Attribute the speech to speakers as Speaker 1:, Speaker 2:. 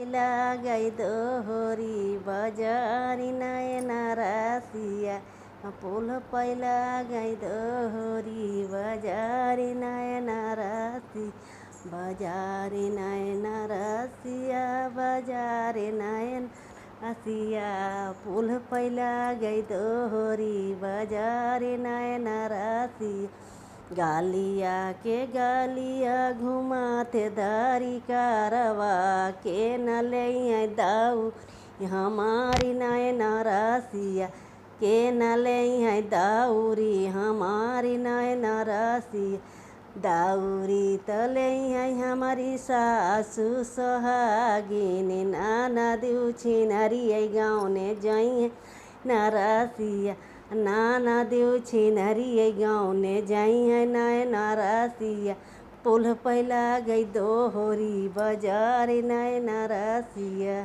Speaker 1: पहिला गई दोहरी बजारी नयन रासिया पुल पहिला गई दोहरी बजारी नयन राशि बजारे नयन रसिया बजारे नयन रसिया पुल पहिला गई दोहरी बजारे नयन रसिया गालिया घुमाते दारी कारवा के न ले दाऊ हमारी नयन रसिया के न ले दाऊरी हमारी नयन रसिया दाऊरी तले हमारी सासु सोहागिन नाना दिउ छिनरिया गाँव ने जाइए नरसिया नाना दिउ छिनरिया गाँव ने जाइए नयन रसिया पुल पहिला गई दोहरी बजारे नयन रसिया।